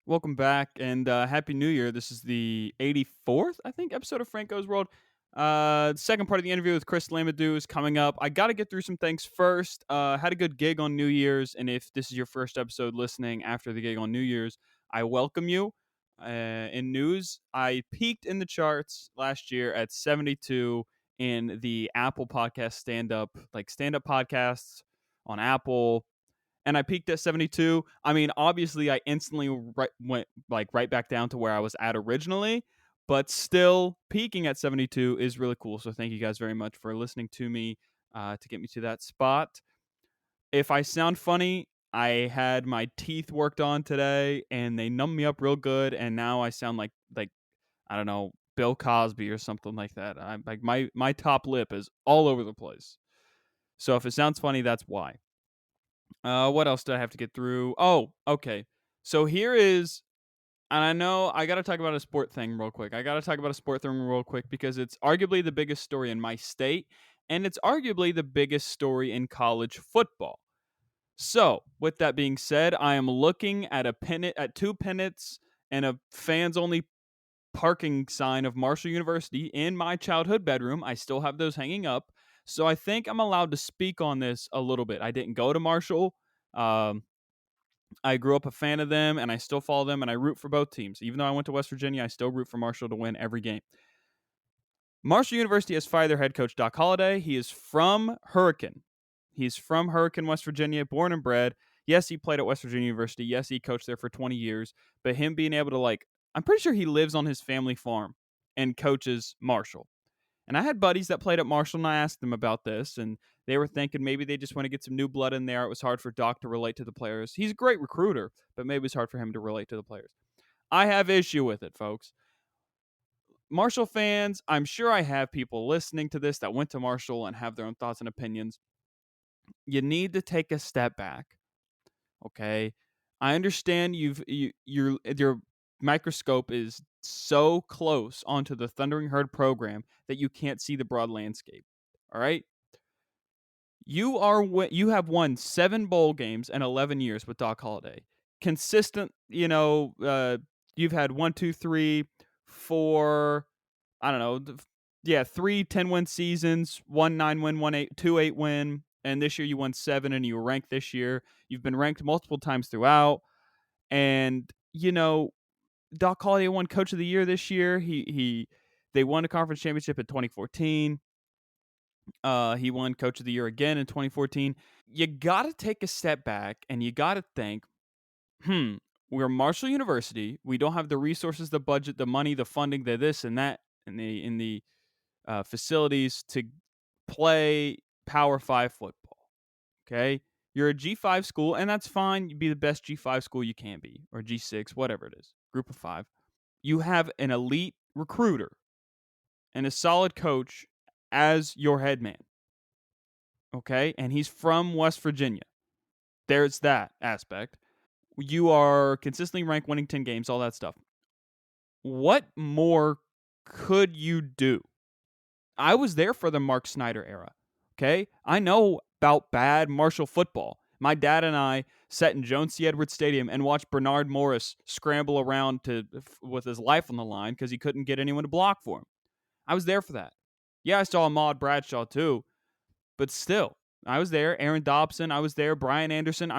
Welcome back and Happy New Year. This is the 84th, I think, episode of Franco's World. The second part of the interview with Chris Lamadieu is coming up. I got to get through some things first. Had a good gig on New Year's, and if this is your first episode listening after the gig on New Year's, I welcome you. In news, I peaked in the charts last year at 72 in the Apple podcast stand up podcasts on Apple, and I peaked at 72. I mean, obviously, I instantly went right back down to where I was at originally, but still peaking at 72 is really cool. So thank you guys very much for listening to me to get me to that spot. If I sound funny, I had my teeth worked on today, and they numbed me up real good, and now I sound like I don't know, Bill Cosby or something like that. I'm like my top lip is all over the place. So if it sounds funny, that's why. What else do I have to get through? Oh, okay. So here is, and I know I got to talk about a sport thing real quick. I got to talk about a sport thing real quick because it's arguably the biggest story in my state, and it's arguably the biggest story in college football. So, with that being said, I am looking at two pennants, and a fans only parking sign of Marshall University in my childhood bedroom. I still have those hanging up. So I think I'm allowed to speak on this a little bit. I didn't go to Marshall. Um, I grew up a fan of them, and I still follow them, and I root for both teams. Even though I went to West Virginia, I still root for Marshall to win every game. Marshall University has fired their head coach, Doc Holliday. He is from Hurricane. He's from Hurricane, West Virginia, born and bred. Yes, he played at West Virginia University. Yes, he coached there for 20 years. But him being able to, I'm pretty sure he lives on his family farm and coaches Marshall. And I had buddies that played at Marshall, and I asked them about this, and they were thinking maybe they just want to get some new blood in there. It was hard for Doc to relate to the players. He's a great recruiter, but maybe it's hard for him to relate to the players. I have issue with it, folks. Marshall fans, I'm sure I have people listening to this that went to Marshall and have their own thoughts and opinions. You need to take a step back. Okay, I understand your microscope is so close onto the Thundering Herd program that you can't see the broad landscape. All right, you have won 7 bowl games in 11 years with Doc Holliday. Consistent, you've had 1, 2, 3, 4. I don't know. Yeah, 3 10-win seasons, 1 9-win, 1 8, 2 8-win, and this year you won 7, and you were ranked this year. You've been ranked multiple times throughout, and Doc Holliday won Coach of the Year this year. They won a conference championship in 2014. He won Coach of the Year again in 2014. You got to take a step back and you got to think, we're Marshall University. We don't have the resources, the budget, the money, the funding, the this and that, in the facilities to play Power 5 football. Okay, you're a G5 school, and that's fine. You be the best G5 school you can be, or G6, whatever it is, group of 5. You have an elite recruiter and a solid coach as your head man. Okay, and he's from West Virginia. There's that aspect. You are consistently ranked, winning 10 games, all that stuff. What more could you do? I was there for the Mark Snyder era. Okay, I know about bad Marshall football. My dad and I sat in Jones C. Edwards Stadium and watched Bernard Morris scramble around with his life on the line because he couldn't get anyone to block for him. I was there for that. Yeah, I saw Ahmad Bradshaw too, but still, I was there. Aaron Dobson, I was there. Brian Anderson.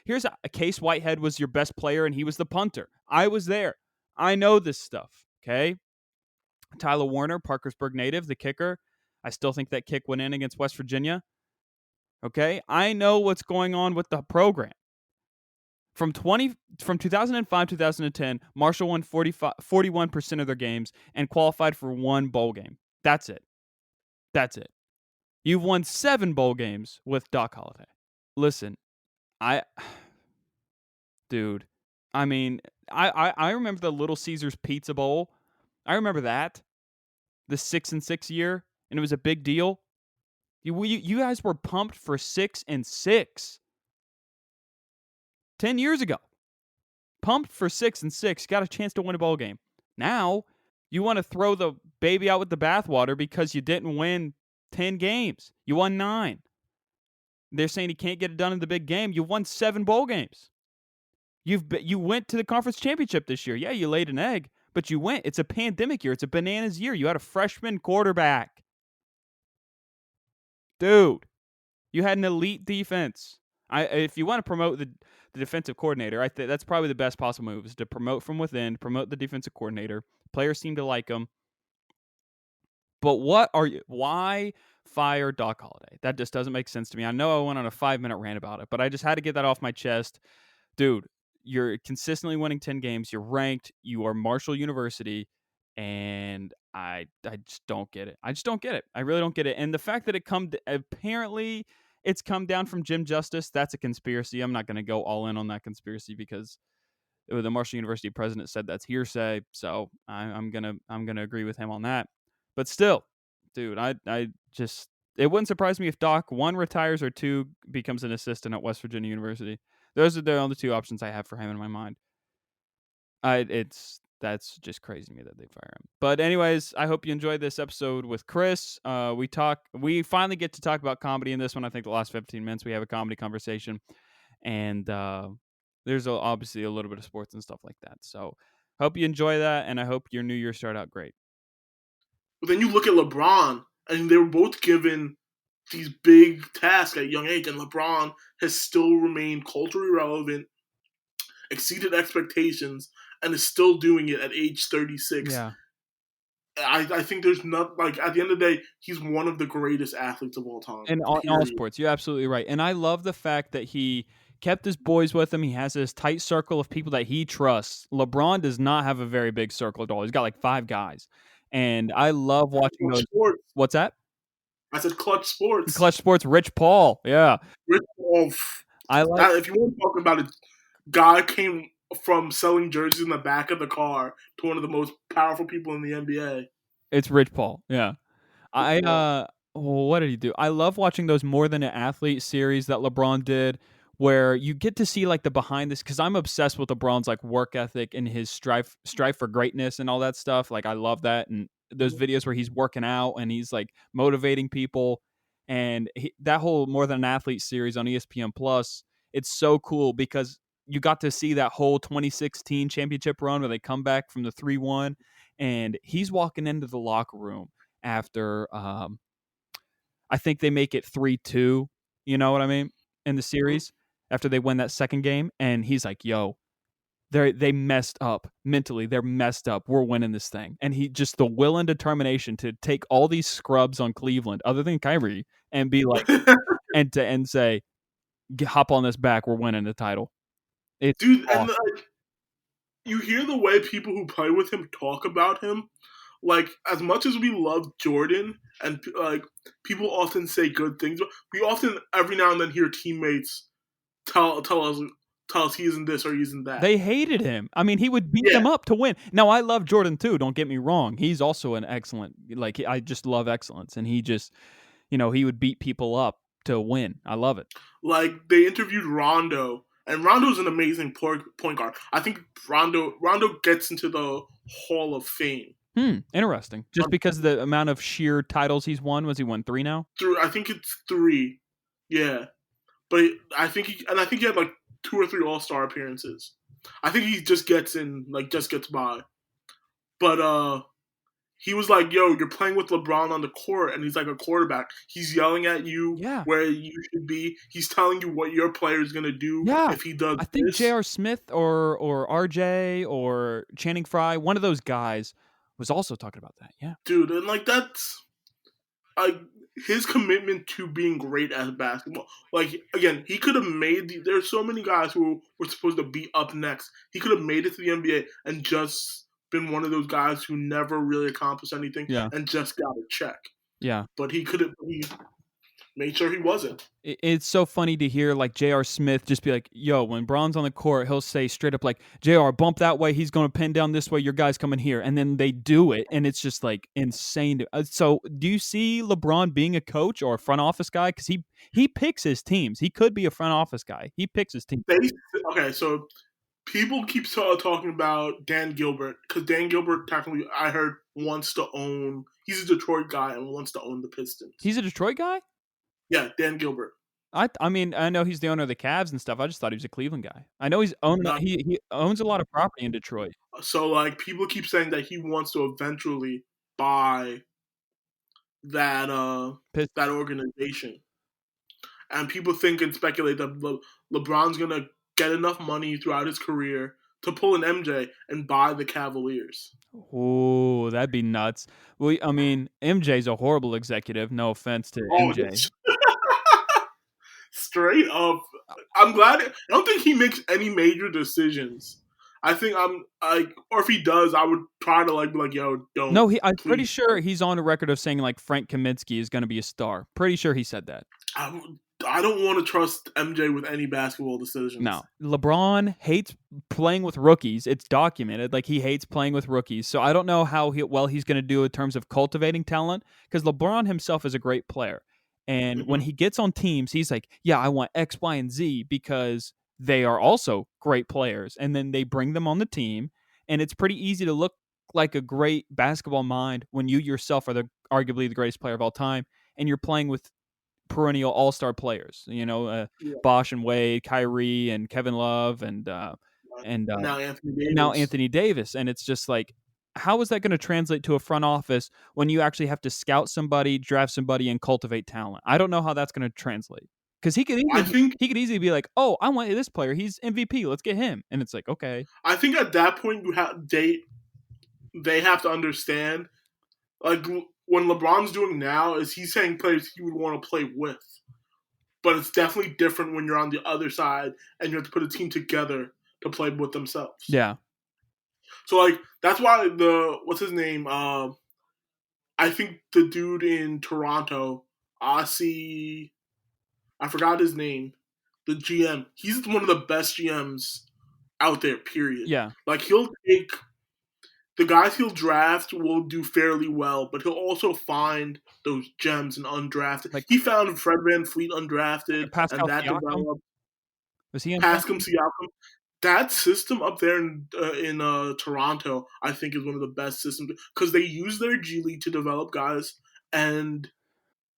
Here's a Case Whitehead was your best player, and he was the punter. I was there. I know this stuff. Okay. Tyler Warner, Parkersburg native, the kicker. I still think that kick went in against West Virginia. Okay, I know what's going on with the program. From 2005 2010, Marshall won 41% of their games and qualified for 1 bowl game. That's it. You've won 7 bowl games with Doc Holliday. Listen, dude, I mean, I remember the Little Caesars Pizza Bowl. I remember that. The 6-6 year, and it was a big deal. You guys were pumped for 6-6 10 years ago. Pumped for 6-6. Got a chance to win a bowl game. Now, you want to throw the baby out with the bathwater because you didn't win 10 games. You won 9. They're saying he can't get it done in the big game. You won 7 bowl games. You went to the conference championship this year. Yeah, you laid an egg, but you went. It's a pandemic year. It's a bananas year. You had a freshman quarterback. Dude, you had an elite defense. If you want to promote the defensive coordinator, that's probably the best possible move is to promote from within, promote the defensive coordinator. Players seem to like him. But why fire Doc Holliday? That just doesn't make sense to me. I know I went on a 5-minute rant about it, but I just had to get that off my chest. Dude, you're consistently winning 10 games. You're ranked. You are Marshall University. And I just don't get it. I just don't get it. I really don't get it. And the fact that apparently it's come down from Jim Justice, that's a conspiracy. I'm not going to go all in on that conspiracy because the Marshall University president said that's hearsay. So I'm gonna agree with him on that. But still, dude, I just it wouldn't surprise me if Doc 1 retires or 2 becomes an assistant at West Virginia University. Those are the only 2 options I have for him in my mind. That's just crazy to me that they fire him. But anyways, I hope you enjoyed this episode with Chris. We finally get to talk about comedy in this one. I think the last 15 minutes we have a comedy conversation, and there's obviously a little bit of sports and stuff like that. So hope you enjoy that, and I hope your new year start out great. But then you look at LeBron, and they were both given these big tasks at a young age, and LeBron has still remained culturally relevant, exceeded expectations, and is still doing it at age 36. Yeah. I think there's not, like, at the end of the day, he's one of the greatest athletes of all time. In all sports, you're absolutely right. And I love the fact that he kept his boys with him. He has this tight circle of people that he trusts. LeBron does not have a very big circle at all. He's got like 5 guys. And I love watching those. Sports. What's that? I said Clutch Sports. Clutch Sports, Rich Paul. Yeah. Rich Paul. If you want to talk about it, guy came from selling jerseys in the back of the car to one of the most powerful people in the NBA. It's Rich Paul. Yeah. What did he do? I love watching those More Than an Athlete series that LeBron did, where you get to see like the behind this, because I'm obsessed with LeBron's like work ethic and his strive for greatness and all that stuff. Like I love that, and those videos where he's working out and he's like motivating people, and that whole More Than an Athlete series on ESPN Plus. It's so cool because you got to see that whole 2016 championship run where they come back from the 3-1, and he's walking into the locker room after I think they make it 3-2, you know what I mean, in the series after they win that second game, and he's like, yo, they messed up mentally. They're messed up. We're winning this thing. And he just the will and determination to take all these scrubs on Cleveland, other than Kyrie, and be like, and say, hop on this back. We're winning the title. Dude, awesome. And like, you hear the way people who play with him talk about him. Like, as much as we love Jordan, and like people often say good things, we often every now and then hear teammates tell us he isn't this or he isn't that. They hated him. I mean, he would beat them up to win. Now, I love Jordan too. Don't get me wrong. He's also an excellent. Like, I just love excellence, and he just, he would beat people up to win. I love it. Like, they interviewed Rondo. And Rondo's an amazing point guard. I think Rondo gets into the Hall of Fame. Interesting. Just because of the amount of sheer titles he's won. Was he won 3 now? I think it's 3. Yeah. But I think he had like 2 or 3 All-Star appearances. I think he just gets in, like, just gets by. But he was like, yo, you're playing with LeBron on the court, and he's like a quarterback. He's yelling at you where you should be. He's telling you what your player is going to do if he does I think J.R. Smith or RJ or Channing Frye, one of those guys, was also talking about that. Yeah. Dude, and like that's like his commitment to being great at basketball. Like, again, he could have made there's so many guys who were supposed to be up next. He could have made it to the NBA and just been one of those guys who never really accomplished anything and just got a check. Yeah. But he made sure he wasn't. It's so funny to hear like J.R. Smith just be like, yo, when Bron's on the court, he'll say straight up like, JR, bump that way, he's going to pin down this way, your guy's coming here. And then they do it, and it's just like insane. So do you see LeBron being a coach or a front office guy? Because he picks his teams. He could be a front office guy. He picks his team. Okay, so people keep talking about Dan Gilbert, because Dan Gilbert technically, I heard, wants to own – he's a Detroit guy and wants to own the Pistons. He's a Detroit guy? Yeah, Dan Gilbert. I mean, I know he's the owner of the Cavs and stuff. I just thought he was a Cleveland guy. I know he's owning Not he owns a lot of property in Detroit. so like people keep saying that he wants to eventually buy that Pist that organization, and people think and speculate that LeBron's gonna get enough money throughout his career to pull an MJ and buy the Cavaliers. Ooh, that'd be nuts. Well, I mean, MJ's a horrible executive, no offense to Oh, MJ. straight up. I'm glad. I don't think he makes any major decisions. I think I'm like, or if he does, I would try to like be like, "Yo, don't, No, I'm pretty please." sure he's on a record of saying, like, Frank Kaminsky is gonna be a star. Pretty sure he said that. I, I don't want to trust MJ with any basketball No. decisions. LeBron hates playing with rookies. It's documented. Like, he hates playing with rookies. So I don't know how well he's going to do in terms of cultivating talent because LeBron himself is a great player. And when Hmm. he gets on teams, he's like, yeah, I want X, Y, and Z because they are also great players. And then they bring them on the team. And it's pretty easy to look like a great basketball mind when you yourself are arguably the greatest player of all time and you're playing with perennial all-star players. Yeah. Bosh and Wade, Kyrie and Kevin Love and Now Anthony now Davis. Anthony Davis. And it's just like, how is that going to translate to a front office when you actually have to scout somebody, draft somebody, and cultivate talent? I don't know how that's going to translate because I think he could easily be like, oh, I want this player. He's MVP. Let's get him. And it's like, okay, I think at that point they have to understand like when LeBron's doing now is he's saying players he would want to play with. But it's definitely different when you're on the other side and you have to put a team together to play with themselves. yeah, So like that's why the what's his name? I think the dude in Toronto, Aussie, I forgot his name. The GM, he's one of the best GMs out there. Period. yeah, Like he'll take the guys he'll draft will do fairly well, but he'll also find those gems and undrafted. like He found Fred Van Fleet like a undrafted, and Pascal that Siakam. developed. Was he Pascal undrafted? Siakam. That system up there in Toronto, I think, is one of the best systems because they use their G League to develop guys, and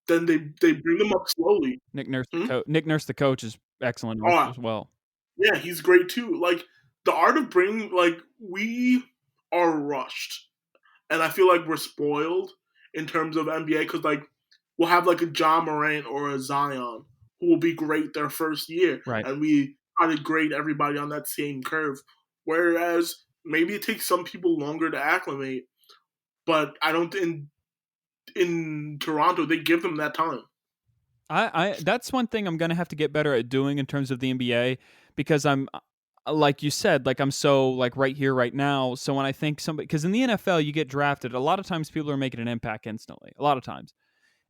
then they bring them up slowly. Hmm? Nick Nurse, the coach, is excellent also Oh, as well. yeah, he's great too. Like the art of bringing, like we are rushed, and I feel like we're spoiled in terms of NBA because like we'll have like a John Morant or a Zion who will be great their first year, Right. and we try to grade everybody on that same curve. Whereas maybe it takes some people longer to acclimate, but I don't in Toronto they give them that time. I that's one thing I'm gonna have to get better at doing in terms of the NBA because I'm like you said, like I'm so like right here, right now. So when I think somebody, because in the NFL you get drafted, a lot of times people are making an impact instantly. A lot of times,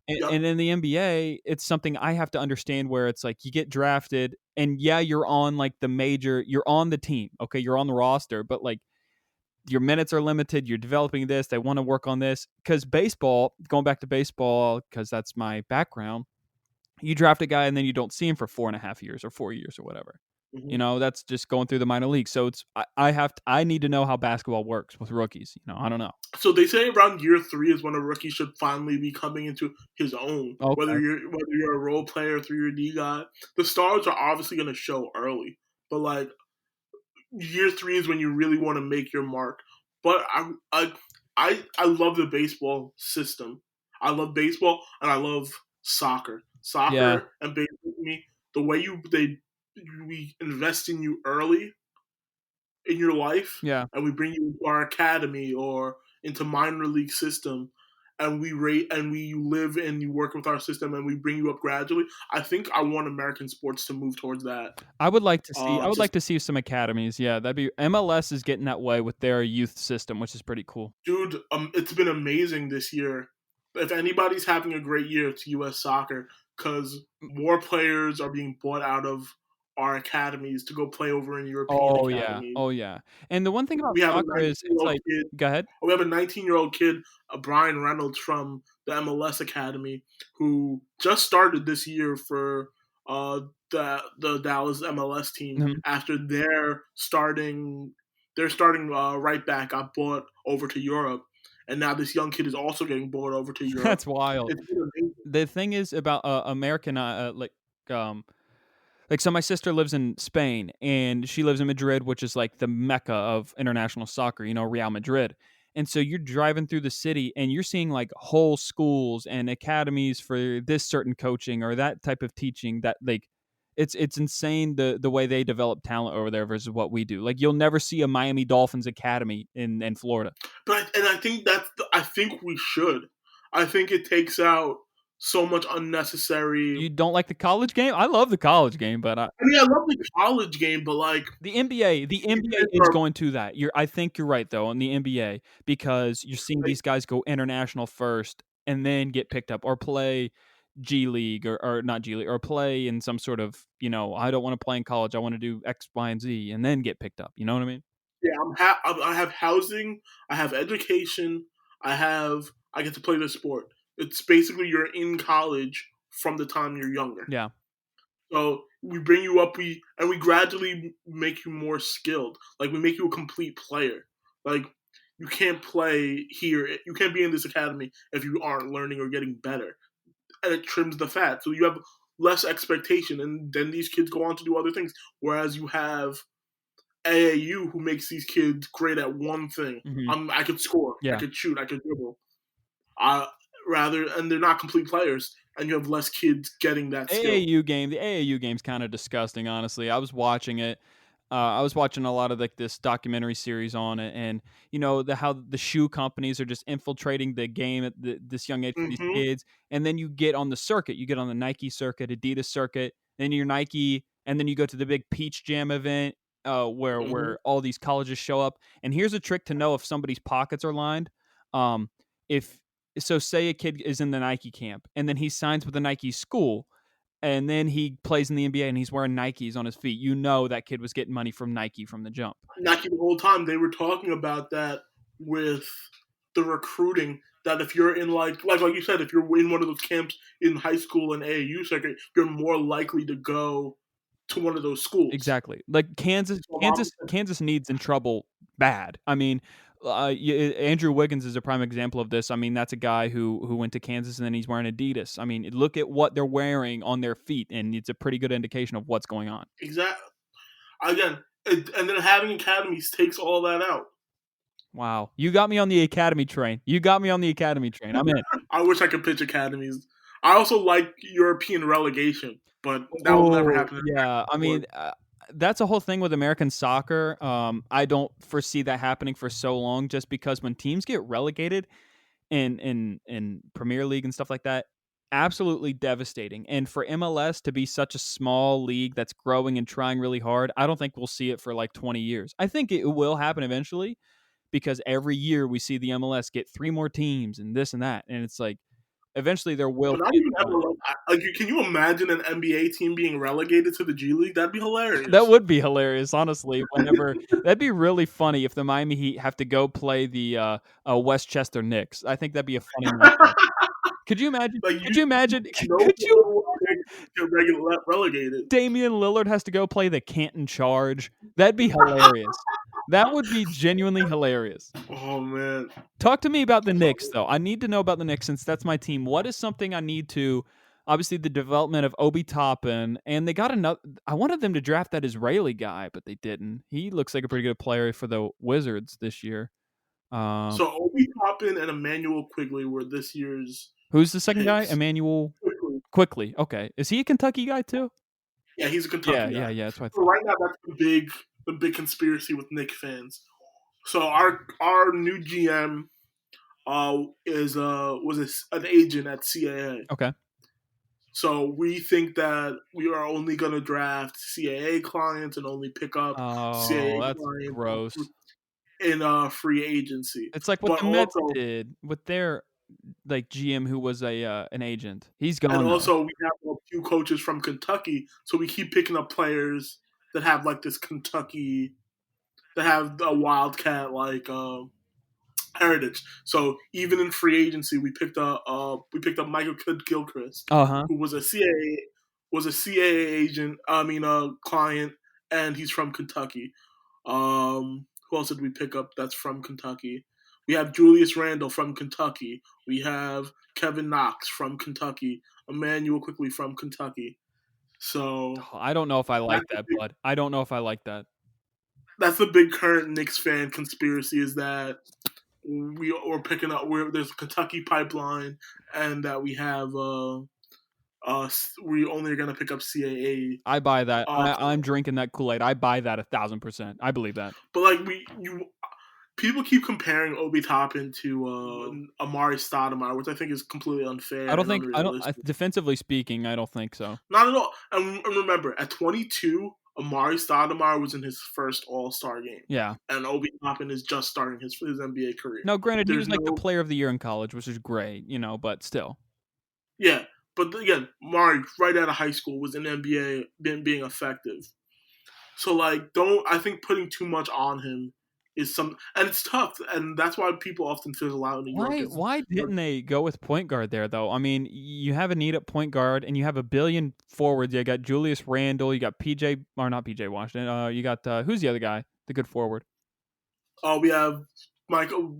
Yep. and in the NBA, it's something I have to understand where it's like you get drafted, and yeah, you're on like you're on the team, okay, you're on the roster, but like your minutes are limited. You're developing this. They want to work on this because baseball. Going back to baseball, because that's my background, you draft a guy and then you don't see him for 4.5 years or 4 years or whatever. Hmm. That's just going through the minor league. So I need to know how basketball works with rookies. I don't know. So they say around year three is when a rookie should finally be coming into his own. Okay. Whether you're a role player, 3 or D guy, the stars are obviously going to show early. But like year three is when you really want to make your mark. But I love the baseball system. I love baseball and I love soccer. Yeah. Soccer and baseball to me, the way we invest in you early in your life, Yeah. and we bring you into our academy or into minor league system, and we rate and we live and you work with our system, and we bring you up gradually. I think I want American sports to move towards that. I would Just like to see some academies. Yeah, that'd be MLS is getting that way with their youth system, which is pretty cool. dude, it's been amazing this year. If anybody's having a great year, it's U.S. soccer because more players are being bought out of our academies to go play over in European Oh yeah. academies. Oh yeah. And the one thing about We have a soccer is 19 year it's old like kid go ahead. we have a 19-year-old kid, Brian Reynolds from the MLS Academy, who just started this year for uh, the Dallas MLS team Mhm. after their starting right back got bought over to Europe, and now this young kid is also getting bought over to Europe. That's wild. It's been amazing. The thing is about American like so my sister lives in Spain and she lives in Madrid, which is like the mecca of international soccer, Real Madrid. And so you're driving through the city and you're seeing like whole schools and academies for this certain coaching or that type of teaching that like it's insane the way they develop talent over there versus what we do. Like you'll never see a Miami Dolphins academy in Florida. I think I think we should. I think it takes out so much unnecessary. You don't like the college game? I love the college game, but I mean, I love the college game, but like the NBA is going to that. I think you're right though on the NBA because you're seeing like, these guys go international first and then get picked up or play G League or not G League or play in some sort of, I don't want to play in college. I want to do X, Y, and Z and then get picked up. You know what I mean? yeah, I have housing, I have education, I get to play the sport. It's basically you're in college from the time you're younger. Yeah. So we bring you up, we gradually make you more skilled. Like we make you a complete player. Like you can't play here. You can't be in this academy if you aren't learning or getting better. And it trims the fat, so you have less expectation, and then these kids go on to do other things. Whereas you have AAU who makes these kids great at one thing. Mhm. I could score, I Yeah. could shoot, I could dribble. And they're not complete players, and you have less kids getting that skill. The AAU game's kind of disgusting, honestly. I was watching it. I was watching a lot of like this documentary series on it, and how the shoe companies are just infiltrating the game at this young age for these Hmm. kids, and then you get on the circuit, you get on the Nike circuit, Adidas circuit, then you're Nike, and then you go to the big Peach Jam event, where Hmm. all these colleges show up. And here's a trick to know if somebody's pockets are lined. Um, if so, say a kid is in the Nike camp, and then he signs with a Nike school and then he plays in the NBA and he's wearing Nikes on his feet. You know that kid was getting money from Nike from the jump. Nike the whole time they were talking about that with the recruiting. That if you're in like you said, if you're in one of those camps in high school and AAU circuit, you're more likely to go to one of those schools. Exactly. Like Kansas, So Kansas, Kansas needs in trouble bad. I mean, Andrew Wiggins is a prime example of this. I mean, that's a guy who went to Kansas and then he's wearing Adidas. I mean, look at what they're wearing on their feet, and it's a pretty good indication of what's going on. exactly. Again, and then having academies takes all that out. Wow, you got me on the Academy train. You got me on the Academy train. I'm in. I wish I could pitch academies. I also like European relegation, but that will never Oh happen in yeah, I American mean, that's a whole thing with American soccer. I don't foresee that happening for so long, just because when teams get relegated in Premier League and stuff like that, absolutely devastating. And for MLS to be such a small league that's growing and trying really hard, I don't think we'll see it for like 20 years. I think it will happen eventually because every year we see the MLS get 3 more teams and this and that, and it's like eventually there will But not be even a ever time. can you imagine an NBA team being relegated to the G League? That'd be That hilarious. would be hilarious, honestly. Whenever that'd be really funny if the Miami Heat have to go play the Westchester Knicks. I think that'd be a funny matchup. Could you imagine? Like Could you you imagine? know Could you? get relegated. Damian Lillard has to go play the Canton Charge. That'd be hilarious. That would be genuinely hilarious. Oh man. Talk to me about the Knicks, though. I need to know about the Knicks since that's my team. What is something I need to? Obviously, the development of Obi Toppin, and they got another. I wanted them to draft that Israeli guy, but they didn't. He looks like a pretty good player for the Wizards this year. Um, So Obi Toppin and Emmanuel Quigley were this year's who's the second guy? picks. Emmanuel Quigley. Quickly. Okay, is he a Kentucky guy too? Yeah, he's a Yeah, Kentucky yeah, guy. yeah. That's what I So thought. right now that's the big conspiracy with Knicks fans. So our new GM is an agent at CAA. Okay. So we think that we are only going to draft CAA clients and only pick up Oh, CAA that's clients gross. in free agency. It's like what But the Mets also, did with their like GM who was a an agent. He's and gone now. also we have a few coaches from Kentucky, so we keep picking up players that have like this Kentucky, that have a Wildcat like heritage. So even in free agency, we picked up Michael Gilchrist, Uh huh. who was a CAA agent. I mean, a client, and he's from Kentucky. Who else did we pick up that's from Kentucky? We have Julius Randle from Kentucky. We have Kevin Knox from Kentucky. Emmanuel Quickly from Kentucky. So I don't know if I like that's the that, big, bud. I don't know if I like that. that's the big current Knicks fan conspiracy is that we're picking up where there's a Kentucky pipeline and that we have we only are gonna pick up I buy that. CAA. I'm drinking that Kool-Aid. I buy that 1,000%. I believe that. But like people keep comparing Obi Toppin to Amari Stoudemire, which I think is completely unfair and unrealistic. defensively speaking, I don't think so. Not at all. And remember, at 22, Amari Stoudemire was in his first All Star game, Yeah. and Obi Toppin is just starting his NBA career. Now, granted, he There's was like the no, player of the year in college, which is great, but still. yeah, but again, Amari right out of high school was in the NBA, being effective. So like, don't I think putting too much on him is and it's tough, and that's why people often fizzle out in New York. Why didn't they go with point guard there though? I mean, you have a need at point guard and you have a billion forwards. You got Julius Randle, you got PJ or not PJ Washington. You got who's the other guy? The good forward. We have Michael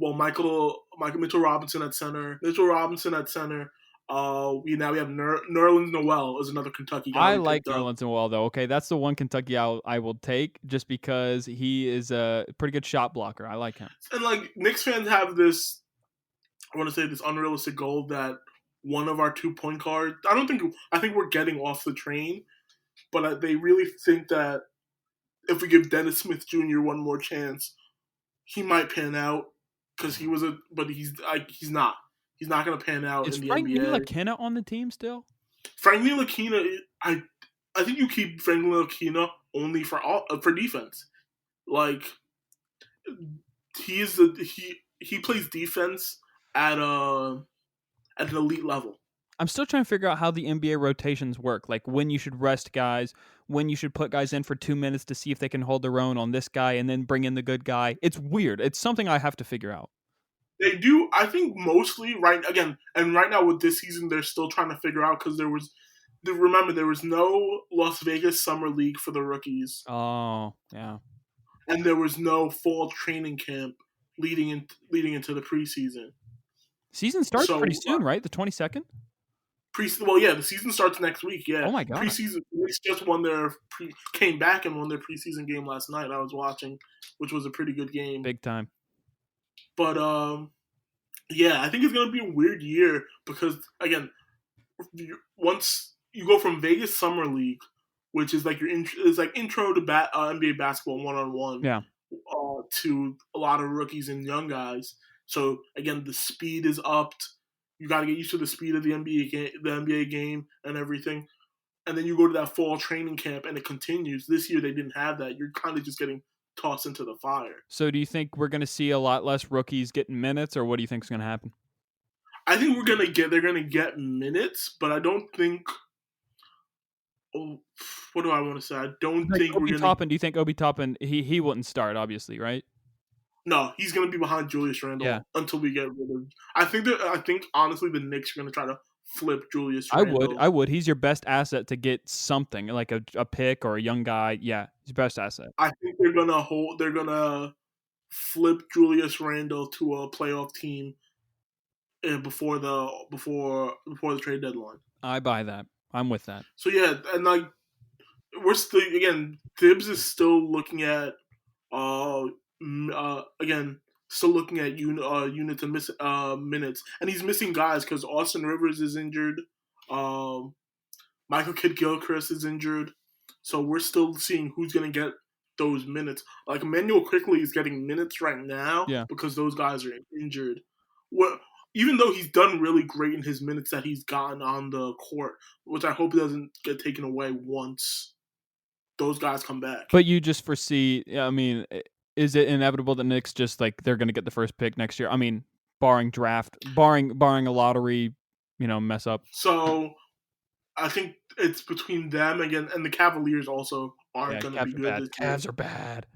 Mitchell Robinson at center. Mitchell Robinson at center. We have Nerlens Noel is another Kentucky guy I we like picked up. Nerlens Noel though. Okay, that's the one Kentucky I will take just because he is a pretty good shot blocker. I like him. And like Knicks fans have this, I want to say this unrealistic goal that one of our 2 point guards. I think we're getting off the train, but they really think that if we give Dennis Smith Jr. one more chance, he might pan out because but he's not. He's not going to pan out Is in the Frank NBA. Ntilikina on the team still? Frank Ntilikina, I think you keep Frank Ntilikina only for defense. Like he plays defense at an elite level. I'm still trying to figure out how the NBA rotations work. Like when you should rest guys, when you should put guys in for 2 minutes to see if they can hold their own on this guy, and then bring in the good guy. It's weird. It's something I have to figure out. They do, I think, mostly right now with this season, they're still trying to figure out because remember, there was no Las Vegas Summer League for the rookies, Oh, yeah. and there was no fall training camp leading into the preseason. Season starts So pretty soon, right? The 22nd? the season starts next week. Yeah, Oh my god. preseason. They just came back and won their preseason game last night. I was watching, which was a pretty good game. Big time. But yeah, I think it's gonna be a weird year because again, once you go from Vegas Summer League, which is like it's like intro to NBA basketball 1-on-1, Yeah. to a lot of rookies and young guys. So again, the speed is upped. You got to get used to the speed of the NBA game and everything. And then you go to that fall training camp and it continues. This year they didn't have that. You're kind of just getting tossed into the fire. So do you think we're going to see a lot less rookies getting minutes, or what do you think is going to happen? I think they're gonna get minutes, but I don't think. Oh, what do I want to say? I don't think Obi we're gonna. Toppin, do you think Obi Toppin, he wouldn't start, obviously, right? No, he's gonna be behind Julius Randle Yeah. until we get rid of. I think honestly the Knicks are gonna try to flip Julius I Randle. would. He's your best asset to get something like a pick or a young guy. Yeah, he's your best asset. I think they're gonna flip Julius Randle to a playoff team before the trade deadline. I buy that. I'm with that. So yeah, and like we're still again, Tibbs is still looking at again still looking at units and minutes, and he's missing guys because Austin Rivers is injured, Michael Kidd Gilchrist is injured, so we're still seeing who's gonna get those minutes. Like Emmanuel Quickly is getting minutes right now Yeah. because those guys are injured. Even though he's done really great in his minutes that he's gotten on the court, which I hope doesn't get taken away once those guys come back. But you just foresee, I mean, is it inevitable that Knicks just like they're going to get the first pick next year? I mean, barring a lottery, mess up. So I think it's between them again, and the Cavaliers also aren't going to be Cavs are good bad. this year. Cavs are bad.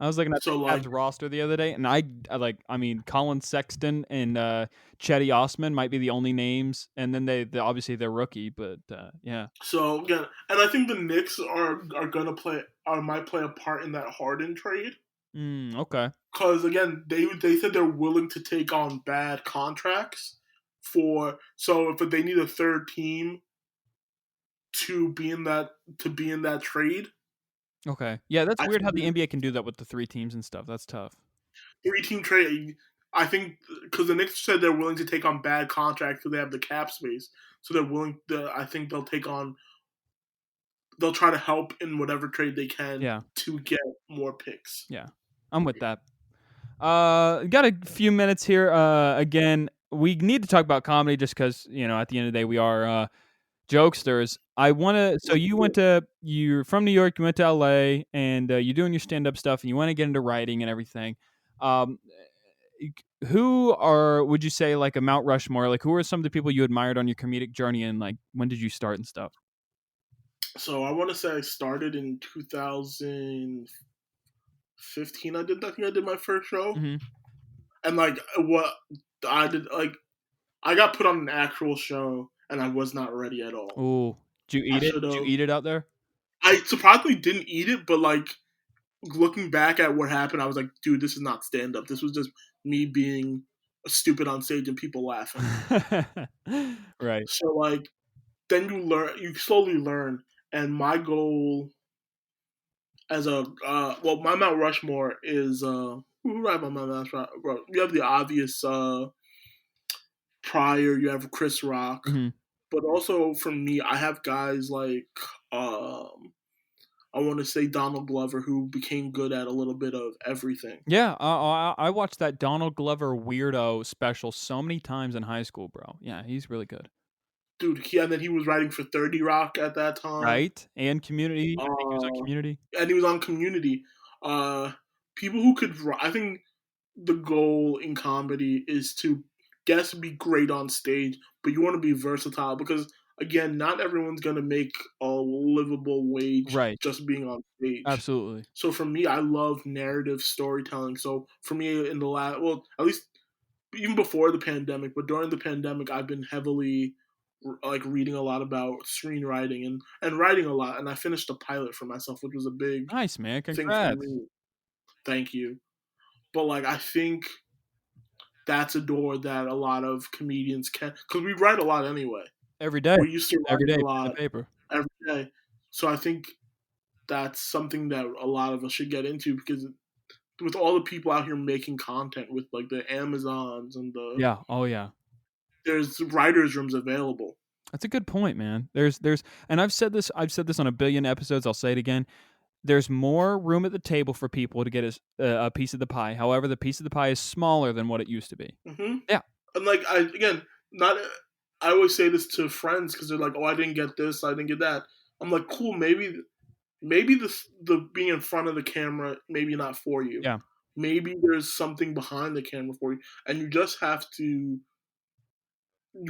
I was looking at the So, Cavs roster the other day, and I mean, Colin Sexton and Chetty Osman might be the only names, and then they obviously they're rookie, but yeah. So again, and I think the Knicks are gonna might play a part in that Harden trade. Okay. Because again, they said they're willing to take on bad contracts so if they need a third team to be in that trade. Okay. Yeah, that's I weird think how the NBA can do that with the 3 teams and stuff. That's tough. 3 team trade. I think because the Knicks said they're willing to take on bad contracts because they have the cap space, so they're willing. I think they'll take on. They'll try to help in whatever trade they can Yeah. to get more picks. Yeah. I'm with that. Got a few minutes here. Again, we need to talk about comedy just because, at the end of the day, we are jokesters. I want to. So Let's do it. you're from New York, you went to LA, and you're doing your stand up stuff, and you want to get into writing and everything. Um, would you say, like, a Mount Rushmore? Like, who are some of the people you admired on your comedic journey, and, like, when did you start and stuff? So I want to say I started in 2015. I think I did my first show, Hmm. and like what I did, like I got put on an actual show, and I was not ready at all. Ooh, did you I eat it? should Did you have. eat it out there? I surprisingly didn't eat it, but like looking back at what happened, I was like, dude, this is not stand up. This was just me being stupid on stage and people laughing. Right. So like then you slowly learn. And my goal as a my Mount Rushmore is who do I have on my Mount Rushmore? You have the obvious Pryor, you have Chris Rock, Hmm. but also for me, I have guys like I want to say Donald Glover, who became good at a little bit of everything. Yeah, I watched that Donald Glover weirdo special so many times in high school, bro. Yeah, he's really good. Dude, and then he was writing for 30 Rock at that time. Right? And Community. I think he was on Uh, Community. and he was on Community. Uh, People who could, I think the goal in comedy is to guess be great on stage, but you want to be versatile because again, not everyone's gonna make a livable wage Right. just being on stage. Absolutely. So for me, I love narrative storytelling. So for me, in the last, well, at least even before the pandemic, but during the pandemic, I've been heavily like reading a lot about screenwriting and writing a lot. And I finished a pilot for myself, which was a big Nice, man. thing for Congrats. me. Thank you. But like, I think that's a door that a lot of comedians can, because we write a lot anyway. Every day. We used to Every write day, a pen to lot paper. every day. So I think that's something that a lot of us should get into because with all the people out here making content with like the Amazons and Yeah. Oh, yeah. there's writers rooms available. That's a good point, man. And I've said this on a billion episodes. I'll say it again. There's more room at the table for people to get a piece of the pie. However, the piece of the pie is smaller than what it used to be. Hmm. Yeah. And like I again, not I always say this to friends because they're like, "Oh, I didn't get this, I didn't get that." I'm like, "Cool, maybe the being in front of the camera, maybe not for you. Yeah. Maybe there's something behind the camera for you, and you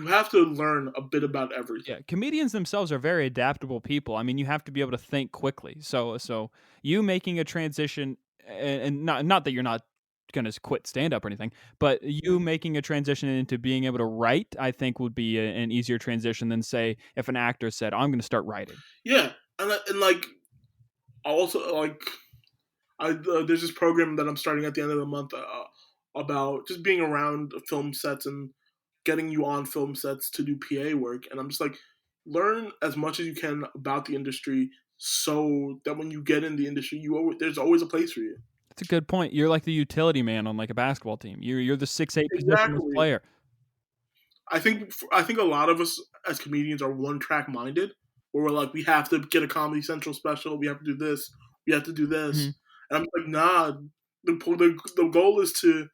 have to learn a bit about everything." Yeah, comedians themselves are very adaptable people. I mean, you have to be able to think quickly. So you making a transition, and not that you're not gonna quit stand up or anything, but you making a transition into being able to write, I think would be an easier transition than, say, if an actor said, "I'm gonna start writing." Yeah, and like also like there's this program that I'm starting at the end of the month about just being around film sets and getting you on film sets to do PA work, and I'm just like learn as much as you can about the industry so that when you get in the industry, there's always a place for you. That's a good point. You're like the utility man on, like, a basketball team. You're the 6'8" positionless Exactly. player. I think a lot of us as comedians are one track minded, where we're like we have to get a Comedy Central special, we have to do this, we have to do Mhm. this, and I'm like nah. The goal is to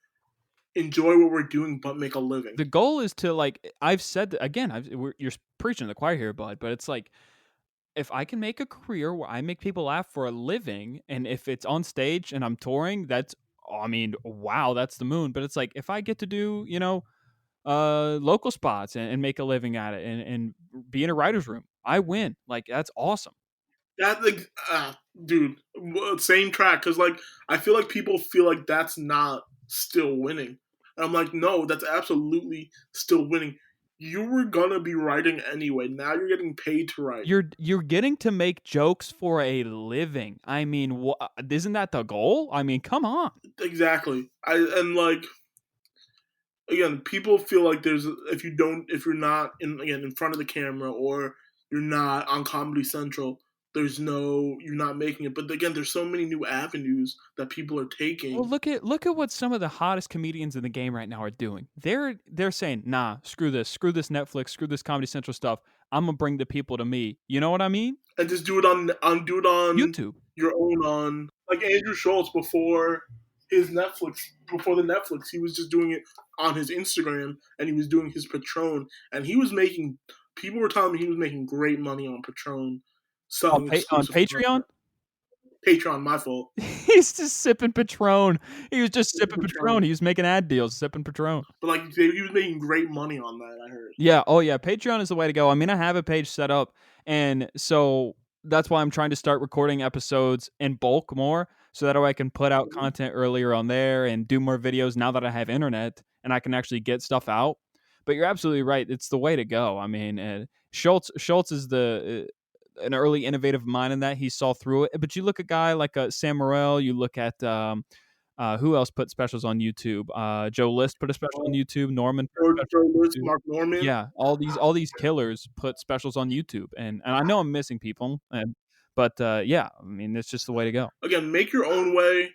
enjoy what we're doing, but make a living. The goal is to, like, I've said that again, you're preaching to the choir here, bud, but it's like, if I can make a career where I make people laugh for a living, and if it's on stage and I'm touring, I mean, wow, that's the moon. But it's like, if I get to do, local spots, and make a living at it, and be in a writer's room, I win. Like, that's awesome. That like, dude, same track. Because like, I feel like people feel like that's not still winning, and I'm like, no, that's absolutely still winning. You were gonna be writing anyway. Now you're getting paid to write. You're getting to make jokes for a living. I mean, isn't that the goal? I mean, come on. Exactly. And like again, people feel like there's if you're not in front of the camera or you're not on Comedy Central. You're not making it. But again, there's so many new avenues that people are Well, taking. look at what some of the hottest comedians in the game right now are doing. They're saying, "Nah, screw this Netflix, screw this Comedy Central stuff. I'm gonna bring the people to me." You know what I mean? And just do it on YouTube. your own, on like Andrew Schultz before the Netflix, he was just doing it on his Instagram, and he was doing his Patron, and he was making people were telling me he was making great money on Patron, selling On exclusive Patreon? content. Patreon, my fault. He's just sipping Patron. He was just sipping Patron. Patron. He was making ad deals, sipping Patron. But like he was making great money on that, I heard. Yeah. Oh, yeah. Patreon is the way to go. I mean, I have a page set up, and so that's why I'm trying to start recording episodes in bulk more, so that way I can put out Mhm. content earlier on there and do more videos now that I have internet and I can actually get stuff out. But you're absolutely right. It's the way to go. I mean, Schultz is the an early innovative mind in that he saw through it. But you look at a guy like Sam Morril. You look at who else put specials on YouTube? Joe List put a special on YouTube. Norman put a special Joe on List, YouTube. Mark Norman. Yeah, all these killers put specials on YouTube, and I know I'm missing people, but yeah, I mean it's just the way to go. Again, make your own way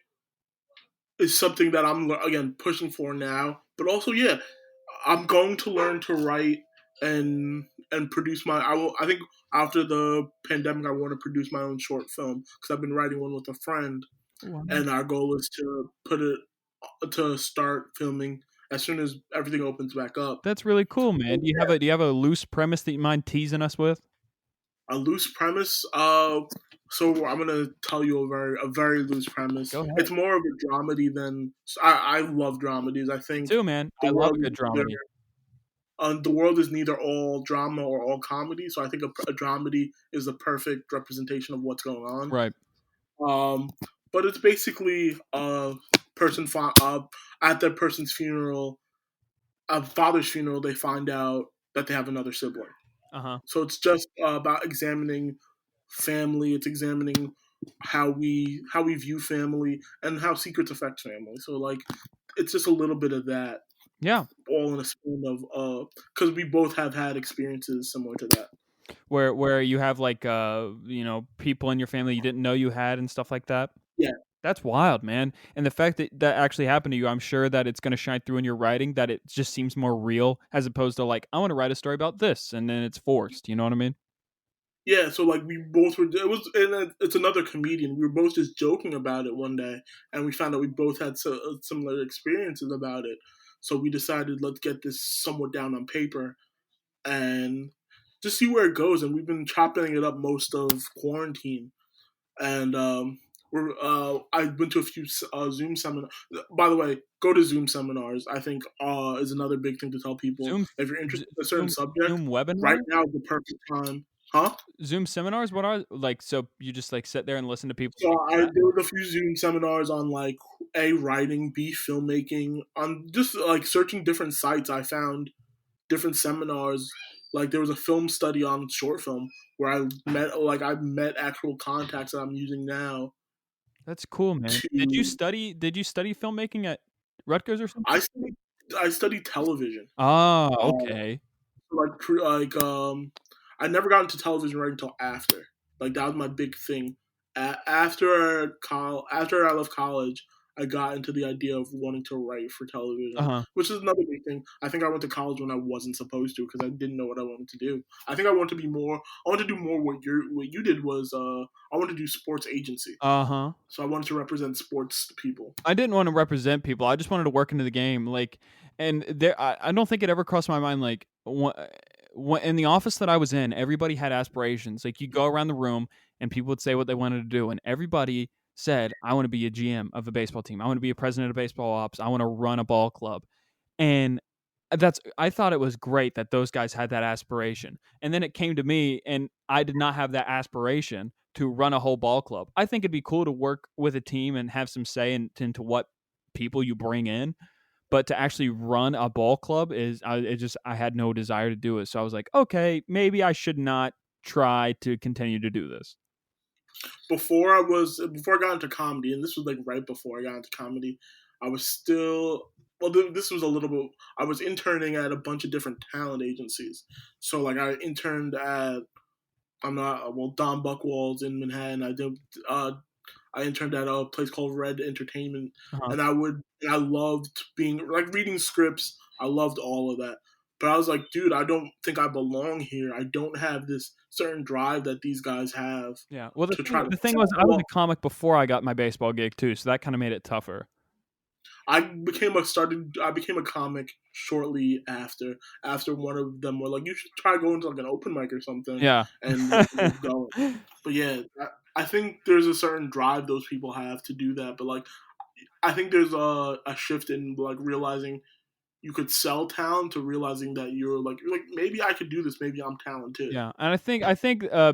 is something that I'm again pushing for now. But also, yeah, I'm going to learn to write and produce my. I think after the pandemic, I want to produce my own short film because I've been writing one with a friend, Wow. and our goal is to start filming as soon as everything opens back up. That's really cool, man. Do you have a loose premise that you mind teasing us with? A loose premise. So I'm gonna tell you a very loose premise. Go ahead. It's more of a dramedy than I love dramedies. I Me think too, man. the I love world a is good neither dramedy. the world is neither all drama or all comedy. So I think a dramedy is the perfect representation of what's going on. Right. Um, but it's basically a person at their person's funeral, a father's funeral. They find out that they have another sibling. Uh-huh. So it's just about examining family. It's examining how we view family and how secrets affect family. So like it's just a little bit of that, Yeah. all in a spoon of because we both have had experiences similar to that. Where you have like people in your family you didn't know you had and stuff like that. Yeah, That's wild, man. And the fact that that actually happened to you, I'm sure that it's going to shine through in your writing, that it just seems more real as opposed to like, I want to write a story about this and then it's forced. You know what I mean? yeah. So like we both were. It was, and it's another comedian. We were both just joking about it one day, and we found out we both had similar experiences about it. So we decided let's get this somewhat down on paper and just see where it goes. And we've been chopping it up most of quarantine. And I went to a few Zoom seminars. By the way, go to Zoom seminars. I think is another big thing to tell people. Zoom, If you're Z- interested in a certain subject, Zoom right webinars, now is the perfect time. Huh? Zoom seminars. What are like? So you just like sit there and listen to people So speak like there was a few Zoom seminars on like A, writing, B, filmmaking. On just like searching different sites, I found different seminars. Like there was a film study on short film where I met actual contacts that I'm using now that. That's cool, man. Did you to study? Did you study filmmaking at Rutgers or I something? studied, I studied television. Ah, Uh, okay. I never got into television right until after. Like that was my big thing. After I left college, I got into the idea of wanting to write for Uh television, huh. which is another big thing. I think I went to college when I wasn't supposed to because I didn't know what I wanted to do. I think I want to be more. I want to do more what you did was I want to do sports agency. Uh huh. So I wanted to represent sports people. I didn't want to represent people. I just wanted to work into the game. Like, and I don't think it ever crossed my mind. Like, in the office that I was in, everybody had aspirations. Like, you go around the room and people would say what they wanted to do, and everybody said, "I want to be a GM of a baseball team. I want to be a president of baseball ops. I want to run a ball club." And I thought it was great that those guys had that aspiration. And then it came to me and I did not have that aspiration to run a whole ball club. I think it'd be cool to work with a team and have some say into what people you bring in, but to actually run a ball club I had no desire to do it. So I was like, okay, maybe I should not try to continue to do this. Before I got into comedy, and this was like right before I got into comedy, I was still this was a little bit. I was interning at a bunch of different talent agencies. So like I interned at I'm not well. Don Buchwald's in Manhattan. Uh, I interned at a place called Red Entertainment, Uh-huh. and I loved being like reading scripts. I loved all of that. But I was like, dude, I don't think I belong here. I don't have this certain drive that these guys have Yeah. Well, the to thing try to the thing was excel. I was a Well, comic before I got my baseball gig too, so that kinda made it tougher. I became a comic shortly after. After one of them were like, you should try going to like an open mic or something, Yeah. and ended up going. But yeah, I think there's a certain drive those people have to do that. But like, I think there's a shift in like realizing you could sell talent to realizing that you're like maybe I could do this. Maybe I'm talented. Yeah, and I think,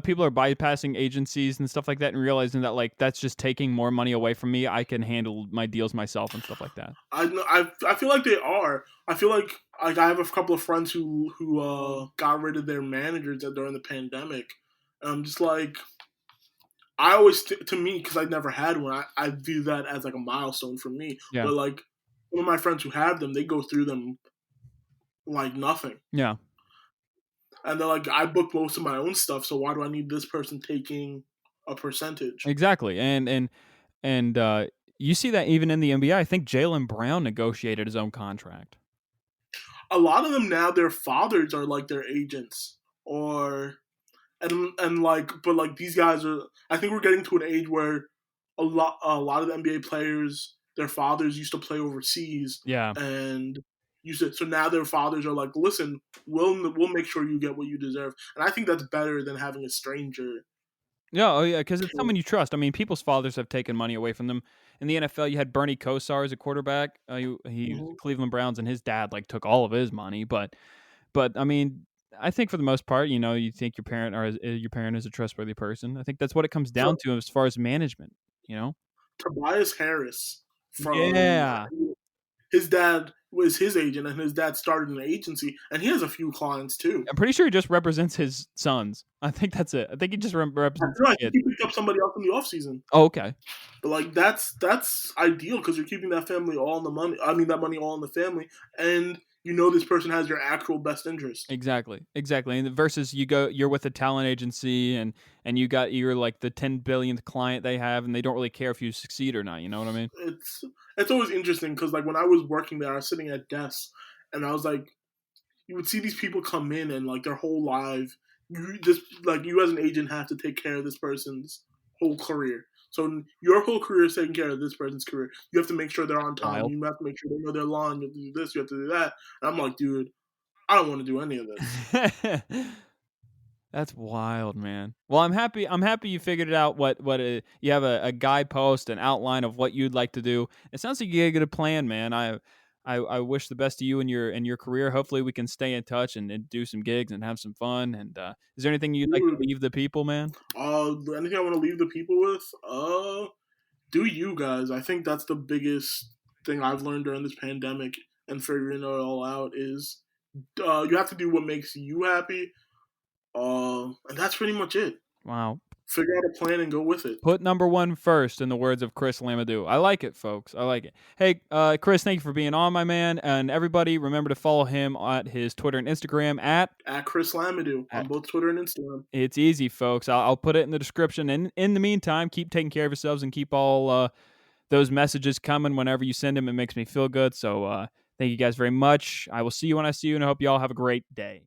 people are bypassing agencies and stuff like that and realizing that, like, that's just taking more money away from me, I can handle my deals myself and stuff like that. I feel like they are. I feel like I have a couple of friends who got rid of their managers during the pandemic. And I'm just like I always to me because I never had one. I view that as like a milestone for me. Yeah. But like some of my friends who have them, they go through them like nothing. Yeah. And they're like, I book most of my own stuff, so why do I need this person taking a percentage? Exactly, and you see that even in the NBA. I think Jaylen Brown negotiated his own contract. A lot of them now, their fathers are like their agents, or and like, but like these guys are. I think we're getting to an age where a lot of the NBA players, their fathers used to play overseas, Yeah. and used to, so now their fathers are like, listen, we'll make sure you get what you deserve, and I think that's better than having a stranger. Yeah, oh yeah, because it's someone you trust. I mean, people's fathers have taken money away from them. In the NFL, you had Bernie Kosar as a quarterback. He was Mhm. Cleveland Browns, and his dad like took all of his money. But I mean, I think for the most part, you think your parent is a trustworthy person. I think that's what it comes down So to as far as management. You know? Tobias Harris from Yeah, his dad was his agent, and his dad started an agency, and he has a few clients too. I'm pretty sure he just represents his sons. I think that's it. I think he just represents his I think kids. he picked up somebody else in the offseason. Oh, okay. But like that's ideal because you're keeping that family all in the money. I mean that money all in the family, and you know this person has your actual best interest. Exactly, exactly. And versus you're with a talent agency and you're like the 10 billionth client they have, and they don't really care if you succeed or not. You know what I mean? It's it's always interesting because like when I was working there, I was sitting at desks, and I was like, you would see these people come in and like their whole life, you as an agent have to take care of this person's whole career. So your whole career is taking care of this person's career. You have to make sure they're on time. Wild. You have to make sure they know their line. You have to do this. You have to do that. And I'm like, dude, I don't want to do any of this. That's wild, man. Well, I'm happy you figured it out. You have a guidepost, an outline of what you'd like to do. It sounds like you got a good plan, man. I wish the best to you in your career. Hopefully, we can stay in touch and do some gigs and have some fun. And is there anything you'd like to Dude, leave the people, man? anything I want to leave the people with? Do you guys? I think that's the biggest thing I've learned during this pandemic and figuring it all out is you have to do what makes you happy. And that's pretty much it. Wow. Figure out a plan and go with it. Put number one first, in the words of Chris Lamadieu. I like it, folks. I like it. Hey, Chris, thank you for being on, my man. And everybody, remember to follow him at his Twitter and Instagram At Chris Lamadieu on at both Twitter and Instagram. it's easy, folks. I'll put it in the description. And in the meantime, keep taking care of yourselves and keep all those messages coming whenever you send them. It makes me feel good. So thank you guys very much. I will see you when I see you, and I hope you all have a great day.